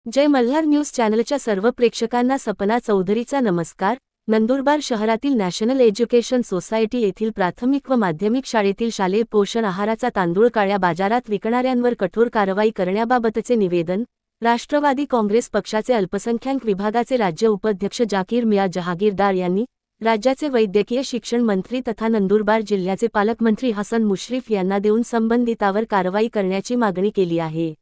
जय Malhar news चॅनलच्या सर्व प्रेक्षकांना सपना चौधरीचा नमस्कार। नंदुरबार शहरातील नॅशनल एज्युकेशन सोसायटी येथील प्राथमिक व माध्यमिक शाळेतील शालेय पोषण आहाराचा तांदूळ काळ्या बाजारात विकणाऱ्यांवर कठोर कारवाई करण्याबाबतचे निवेदन राष्ट्रवादी काँग्रेस पक्षाचे अल्पसंख्याक विभागाचे राज्य उपाध्यक्ष जाकीर मिया जहागीरदार यांनी राज्याचे वैद्यकीय शिक्षण मंत्री तथा नंदुरबार जिल्ह्याचे पालकमंत्री हसन मुश्रीफ यांना देऊन संबंधितावर कारवाई करण्याची मागणी केली आहे।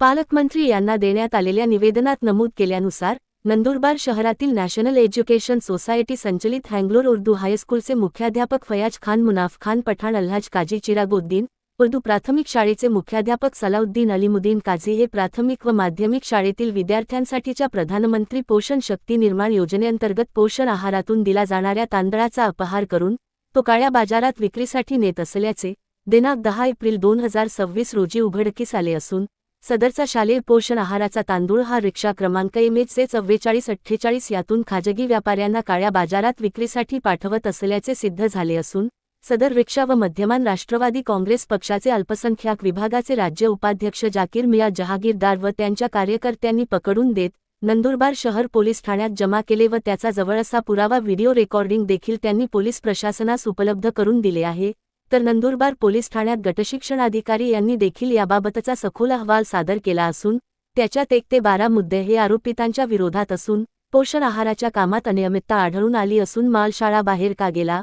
पालकमंत्री यांना देण्यात आलेल्या निवेदनात नमूद केल्यानुसार नंदुरबार शहरातील नॅशनल एज्युकेशन सोसायटी संचलित हँग्लोर उर्दू हायस्कूलचे मुख्याध्यापक फयाज खान मुनाफ खान पठाण अल्हाज काजी चिरागुद्दीन उर्दू प्राथमिक शाळेचे मुख्याध्यापक सलाउद्दीन अलीमुद्दीन काझी हे प्राथमिक व माध्यमिक शाळेतील विद्यार्थ्यांसाठीच्या प्रधानमंत्री पोषण शक्ती निर्माण योजनेअंतर्गत पोषण आहारातून दिला जाणाऱ्या तांदळाचा अपहार करून तो काळ्या बाजारात विक्रीसाठी नेत असल्याचे दिनांक 10 एप्रिल 2026 रोजी उघडकीस आले असून सदरचा शालेय पोषण आहाराचा तांदूळ हा रिक्षा क्रमांक MHC 4448 यातून खाजगी व्यापाऱ्यांना काळ्या बाजारात विक्रीसाठी पाठवत असल्याचे सिद्ध झाले असून सदर रिक्षा व मध्यमान राष्ट्रवादी काँग्रेस पक्षाचे अल्पसंख्याक विभागाचे राज्य उपाध्यक्ष जाकीर मिया जहागीरदार व त्यांच्या कार्यकर्त्यांनी पकडून देत नंदुरबार शहर पोलीस ठाण्यात जमा केले व त्याचा जवळचा पुरावा व्हिडिओ रेकॉर्डिंग देखील त्यांनी पोलीस प्रशासनास उपलब्ध करून दिले आहे। तर नंदुरबार पोलीस ठाण्यात गटशिक्षणाधिकारी यांनी देखील याबाबतचा सखोल अहवाल सादर केला असून त्याच्यात 1 ते 12 मुद्दे हे आरोपितांच्या विरोधात असून पोषण आहाराच्या कामात अनियमितता आढळून आली असून माल शाळाबाहेर का गेला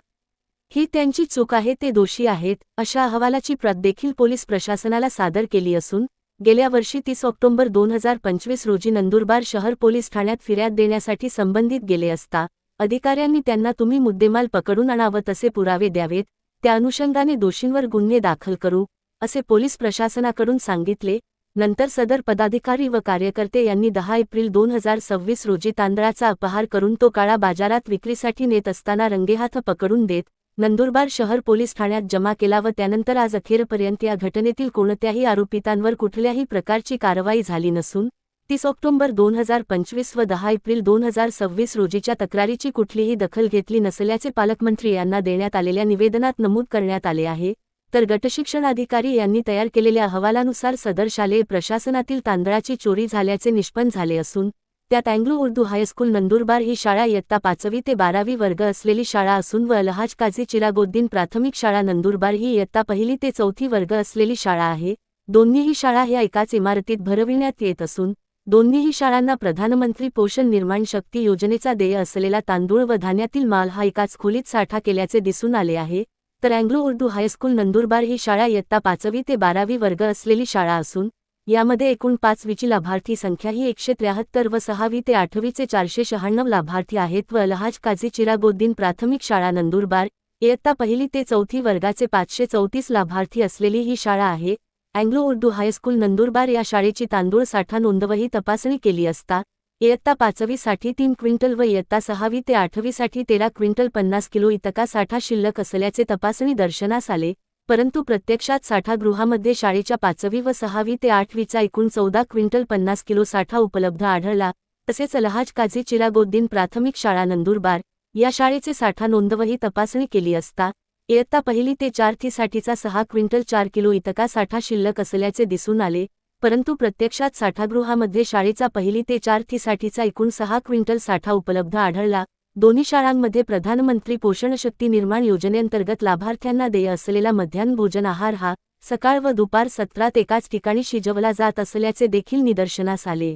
ही त्यांची चूक आहे, ते दोषी आहेत अशा अहवालाची प्रत देखील पोलीस प्रशासनाला सादर केली असून गेल्या वर्षी 30 ऑक्टोबर 2025 रोजी नंदुरबार शहर पोलीस ठाण्यात फिर्याद देण्यासाठी संबंधित गेले असता अधिकाऱ्यांनी त्यांना तुम्ही मुद्देमाल पकडून आणावं तसे पुरावे द्यावेत, त्या अनुषंगाने दोषींवर गुन्हे दाखल करू असे पोलीस प्रशासनाकडून सांगितले। नंतर सदर पदाधिकारी व कार्यकर्ते यांनी 10 एप्रिल 2026 रोजी तांदळाचा अपहार करून तो काळा बाजारात विक्रीसाठी नेत असताना रंगेहाथ पकडून देत नंदुरबार शहर पोलीस ठाण्यात जमा केला व त्यानंतर आज अखेरपर्यंत या घटनेतील कोणत्याही आरोपितांवर कुठल्याही प्रकारची कारवाई झाली नसून 30 ऑक्टोबर 2025 व 10 एप्रिल 2026 रोजीच्या तक्रारीची कुठलीही दखल घेतली नसल्याचे पालकमंत्री यांना देण्यात आलेल्या निवेदनात नमूद करण्यात आले आहे। तर गटशिक्षणाधिकारी यांनी तयार केलेल्या अहवालानुसार सदर शालेय प्रशासनातील तांदळाची चोरी झाल्याचे निष्पन्न झाले असून त्यात अँग्लो उर्दू हायस्कूल नंदुरबार ही शाळा इयत्ता 5वी ते 12वी वर्ग असलेली शाळा असून व अल्हाज काझी चिरागुद्दीन प्राथमिक शाळा नंदुरबार ही इयत्ता 1ली ते 4थी वर्ग असलेली शाळा आहे। दोन्हीही शाळा ह्या एकाच इमारतीत भरविण्यात येत असून दोन्हीही शाळांना प्रधानमंत्री पोषण निर्माण शक्ती योजनेचा देय असलेला तांदूळ व धान्यातील माल हा एकाच खोलीत साठा केल्याचे दिसून आले आहे। तर अँग्लो उर्दू हायस्कूल नंदुरबार ही शाळा इयत्ता 5वी ते 12वी वर्ग असलेली शाळा असून यामध्ये एकूण 5वीची लाभार्थी संख्या ही 173 व 6वी ते 8वीचे 496 लाभार्थी आहेत व अल्हाज काझी चिरागुद्दीन प्राथमिक शाळा नंदुरबार इयत्ता 1ली ते 4थी वर्गाचे 534 लाभार्थी असलेली ही शाळा आहे। अँग्लो उर्दू हायस्कूल नंदुरबार या शाळेची तांदूळ साठा नोंदवही तपासणी केली असता इयत्ता 5वी साठी 3 क्विंटल व इयत्ता 6वी ते 8वी साठी 13 क्विंटल 50 किलो इतका साठा शिल्लक असल्याचे तपासणी दर्शनास आले, परंतु प्रत्यक्षात साठागृहामध्ये शाळेच्या 5वी व 6वी ते 8वीचा एकूण 14 क्विंटल 50 किलो साठा उपलब्ध आढळला। तसेच अल्हाज काझी चिरागुद्दीन प्राथमिक शाळा नंदुरबार या शाळेचे साठा नोंदवही तपासणी केली असता इयत्ता 1ली ते 4थी साठीचा 6 क्विंटल 4 किलो इतका साठा शिल्लक असल्याचे दिसून आले, परंतु प्रत्यक्षात साठागृहामध्ये शाळेचा 1ली ते 4थी साठीचा एकूण 6 क्विंटल साठा उपलब्ध आढळला। दोन्ही शाळांमध्ये प्रधानमंत्री पोषण शक्ती निर्माण योजनेअंतर्गत लाभार्थ्यांना देय असलेला मध्यान्ह भोजन आहार हा सकाळ व दुपार सत्रात एकाच ठिकाणी शिजवला जात असल्याचे देखील निदर्शनास आले,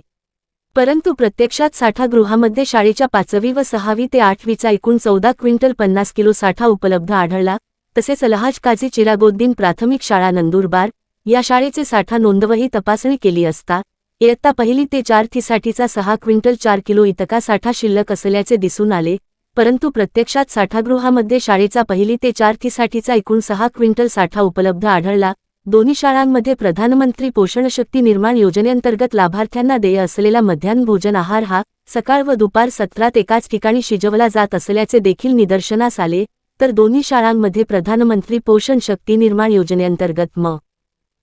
परंतु प्रत्यक्षात साठागृहामध्ये शाळेच्या 5वी व 6वी ते 8वीचा एकूण 14 क्विंटल 50 किलो साठा उपलब्ध आढळला। तसेच अल्हाज काझी चिरागुद्दीन प्राथमिक शाळा नंदुरबार या शाळेचे साठा नोंदवही तपासणी केली असता इयत्ता 1ली ते 4थी साठीचा 6 क्विंटल 4 किलो इतका साठा शिल्लक असल्याचे दिसून आले, परंतु प्रत्यक्षात साठागृहामध्ये शाळेचा 1ली ते 4थी साठीचा एकूण 6 क्विंटल साठा उपलब्ध आढळला। दोन्ही शाळांमध्ये प्रधानमंत्री पोषण शक्ती निर्माण योजनेअंतर्गत लाभार्थ्यांना देय असलेला मध्यान्ह भोजन आहार हा सकाळ व दुपार सत्रात एकाच ठिकाणी शिजवला जात असल्याचे देखील निदर्शनास आले। तर दोन्ही शाळांमध्ये प्रधानमंत्री पोषण शक्ती निर्माण योजनेअंतर्गत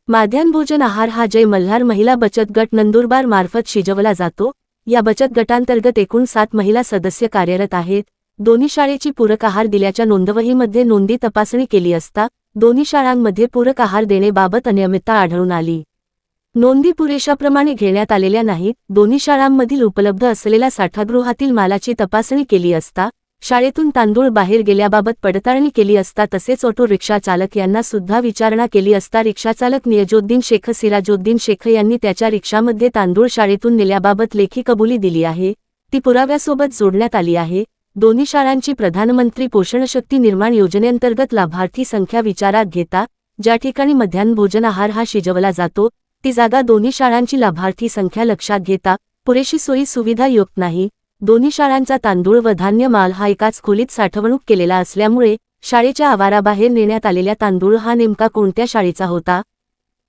माध्यान्ह भोजन आहार हा जय मल्हार महिला बचत गट नंदुरबार मार्फत शिजवला जातो। या बचत गटांतर्गत एकूण 7 महिला सदस्य कार्यरत आहेत। दोन्ही शाळेची पूरक आहार दिल्याच्या नोंदवहीमध्ये नोंदी तपासणी केली असता दोन्ही शाळांमध्ये पूरक आहार देण्याबाबत अनियमितता आढळून आली. नोंदी पुरेशा प्रमाणे घेण्यात आलेल्या नाहीत. दोन्ही शाळांमधील उपलब्ध असलेल्या साठागृहातील मालाची तपासणी केली असता, शाळेतून तांदूळ बाहेर गेल्याबाबत पडताळणी केली असता, तसेच ऑटो रिक्षा चालक यांना सुद्धा विचारणा केली असता रिक्षाचालक नियजुद्दीन शेख सिराजुद्दीन शेख यांनी त्याच्या रिक्षामध्ये तांदूळ शाळेतून नेल्याबाबत लेखी कबुली दिली आहे. ती पुराव्यासोबत जोडण्यात आली आहे. दोन्ही शाळांची प्रधानमंत्री पोषण शक्ती निर्माण योजनेअंतर्गत लाभार्थी संख्या विचारात घेता ज्या ठिकाणी मध्यान्ह भोजन आहार हा शिजवला जातो ती जागा दोन्ही शाळांची लाभार्थी संख्या लक्षात घेता पुरेशी सोयी सुविधा युक्त नाही. दोन्ही शाळांचा तांदूळ व धान्य माल हा एकाच खोलीत साठवणूक केलेला असल्यामुळे शाळेच्या आवाराबाहेर नेण्यात आलेला तांदूळ हा नेमका कोणत्या शाळेचा होता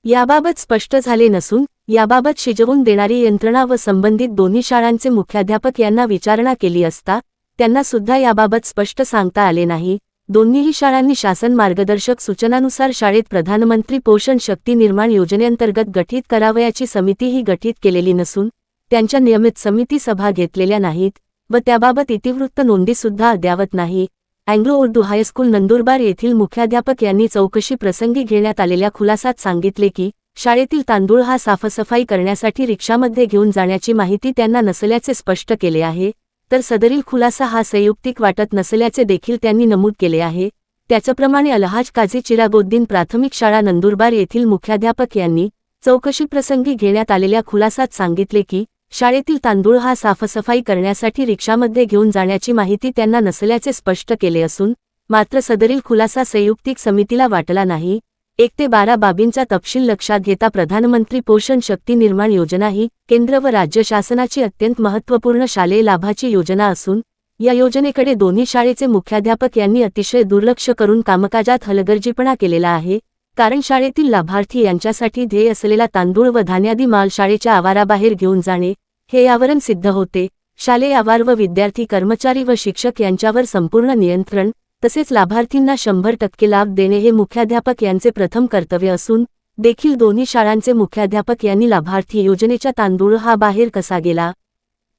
याबाबत स्पष्ट झाले नसून याबाबत शिजवून देणारी यंत्रणा व संबंधित दोन्ही शाळांचे मुख्याध्यापक यांना विचारणा केली असता त्यांना सुद्धा याबाबत स्पष्ट सांगता आले नाही. दोन्हीही शाळांनी शासन मार्गदर्शक सूचनानुसार शाळेत प्रधानमंत्री पोषण शक्ती निर्माण योजनेअंतर्गत गठीत करावयाची समितीही गठीत केलेली नसून त्यांच्या नियमित समिती सभा घेतलेल्या नाहीत व त्याबाबत इतिवृत्त नोंदीसुद्धा अद्यावत नाही. अँग्लो उर्दू हायस्कूल नंदुरबार येथील मुख्याध्यापक यांनी चौकशी प्रसंगी घेण्यात आलेल्या खुलासात सांगितले की शाळेतील तांदूळ हा साफसफाई करण्यासाठी रिक्षामध्ये घेऊन जाण्याची माहिती त्यांना नसल्याचे स्पष्ट केले आहे. तर सदरील खुलासा हा संयुक्तिक वाटत नसल्याचे देखील त्यांनी नमूद केले आहे. त्याचप्रमाणे अलहाज काझी चिरागोद्दीन प्राथमिक शाळा नंदुरबार येथील मुख्याध्यापक यांनी चौकशी प्रसंगी घेण्यात आलेल्या खुलासात सांगितले की शाळेतील तांदूळ हा साफसफाई करण्यासाठी रिक्षामध्ये घेऊन जाण्याची माहिती त्यांना नसल्याचे स्पष्ट केले असून मात्र सदरील खुलासा संयुक्तिक समितीला वाटला नाही. 1 ते 12 बाबींचा तपशील लक्षात घेता प्रधानमंत्री पोषण शक्ती निर्माण योजना ही केंद्र व राज्य शासनाची अत्यंत महत्त्वपूर्ण शालेय लाभाची योजना असून या योजनेकडे दोन्ही शाळेचे मुख्याध्यापक यांनी अतिशय दुर्लक्ष करून कामकाजात हलगर्जीपणा केलेला आहे. कारण शाळेतील लाभार्थी यांच्यासाठी ध्येय असलेला तांदूळ व धान्यादी माल शाळेच्या आवाराबाहेर घेऊन जाणे हे यावरून सिद्ध होते. शालेय आवार व विद्यार्थी कर्मचारी व शिक्षक यांच्यावर संपूर्ण नियंत्रण तसेच लाभार्थींना 100% लाभ देणे हे मुख्याध्यापक यांचे प्रथम कर्तव्य असून देखील दोन्ही शाळांचे मुख्याध्यापक यांनी लाभार्थी योजनेचा तांदूळ हा बाहेर कसा गेला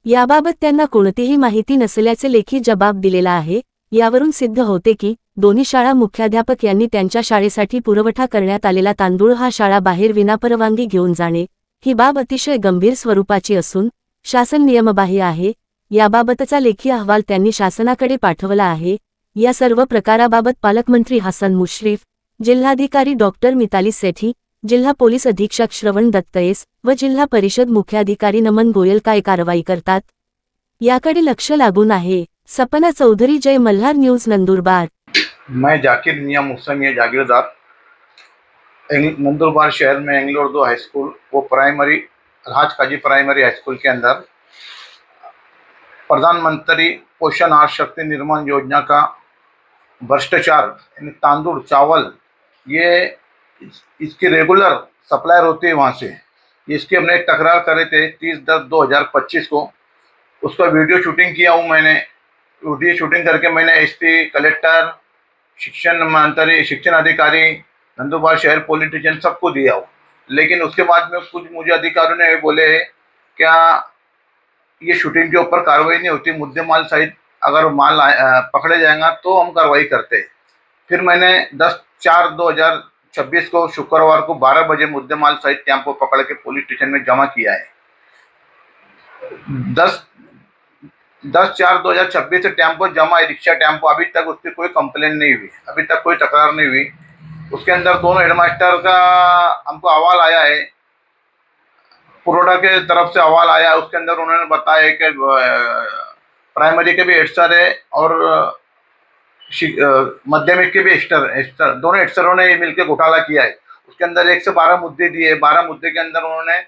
याबाबत त्यांना कोणतीही माहिती नसल्याचे लेखी जबाब दिलेला आहे. यावरून सिद्ध होते की दोन्ही शाळा मुख्याध्यापक यांनी त्यांच्या शाळेसाठी पुरवठा करण्यात आलेला तांदूळ हा शाळाबाहेर विनापरवानगी घेऊन जाणे ही बाब अतिशय गंभीर स्वरूपाची असून शासन नियमबाह्य आहे. याबाबतचा लेखी अहवाल त्यांनी शासनाकडे पाठवला आहे. या सर्व प्रकाराबाबत पालकमंत्री हसन मुश्रीफ, जिल्हाधिकारी डॉक्टर मिताली सेठी, जिल्हा पोलीस अधीक्षक श्रवण दत्तयेस व जिल्हा परिषद मुख्याधिकारी नमन गोयल काय कारवाई करतात याकडे लक्ष लागून आहे. सपना चौधरी, जय मल्हार न्यूज, नंदुरबार. मैं जाकिर मियां मुहसन जागीरदार नंदुरबार शहर में एंग्लो उर्दू हाई स्कूल वो प्राइमरी अलहाज काजी प्राइमरी हाई स्कूल के अंदर प्रधानमंत्री पोषण आहार शक्ति निर्माण योजना का भ्रष्टाचार यानी तांदूळ चावल ये इसकी रेगुलर सप्लायर होती है वहाँ से. इसकी हमने एक तकरार करे थे 30/10/2025 को. उसका वीडियो शूटिंग किया हूँ मैंने. वीडियो शूटिंग करके मैंने एसपी, कलेक्टर, शिक्षण मंत्री, शिक्षण अधिकारी, नंदुरबार शहर पुलिस स्टेशन सबको दिया हूँ. लेकिन उसके बाद में कुछ मुझे अधिकारियों ने बोले क्या ये शूटिंग के ऊपर कार्रवाई नहीं होती, मुद्देमाल सहित अगर माल पकड़े जाएगा तो हम कार्रवाई करते हैं. फिर मैंने 10/4/2026 को शुक्रवार को 12 बजे मुद्देमाल सहित टेम्पो पकड़ के पुलिस स्टेशन में जमा किया है. 10/4/2026 से टेम्पो जमा है, रिक्शा टेम्पो. अभी तक उसकी कोई कंप्लेन नहीं हुई, अभी तक कोई तकरार नहीं हुई. उसके अंदर दोनों हेडमास्टर का हमको अहवाल आया है, पुरोडा के तरफ से अहवाल आया है. उसके अंदर उन्होंने बताया कि प्राइमरी के भी हेड सर है और माध्यमिक के भी हेडसर दोनों हेडसरों ने मिलकर घोटाला किया है. उसके अंदर 1 से 12 मुद्दे दिए. 12 मुद्दे के अंदर उन्होंने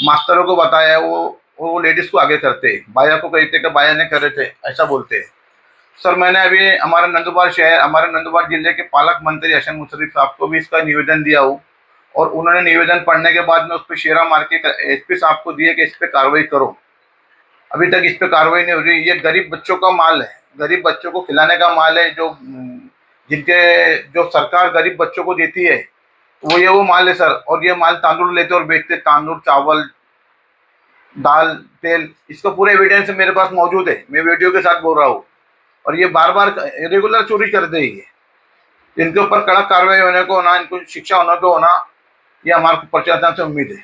मास्टरों को बताया वो लेडीज को आगे करते, बाया को कहते कि बाया ने करे थे, ऐसा बोलते हैं. सर मैंने अभी हमारे नंदुरबार जिले के पालक मंत्री हसन मुश्रीफ साहब को भी इसका निवेदन दिया हूँ और उन्होंने निवेदन पढ़ने के बाद में उस पर शेरा मार के एसपी साहब को दिए कि इस पर कार्रवाई करो. अभी तक इस पर कार्रवाई नहीं हो रही. ये गरीब बच्चों का माल है, गरीब बच्चों को खिलाने का माल है. जो सरकार गरीब बच्चों को देती है वो माल है सर. और ये माल तांदूळ लेते और बेचते, तांदूळ, चावल, दाल, तेल, इसका पूरा एविडेंस मेरे पास मौजूद है. मैं वीडियो के साथ बोल रहा हूँ. और ये बार बार रेगुलर चोरी करते ही है. इनके ऊपर कड़क कार्रवाई होने को होना, इनको शिक्षा होने को होना, ये हमारे को प्रशासन से उम्मीद है।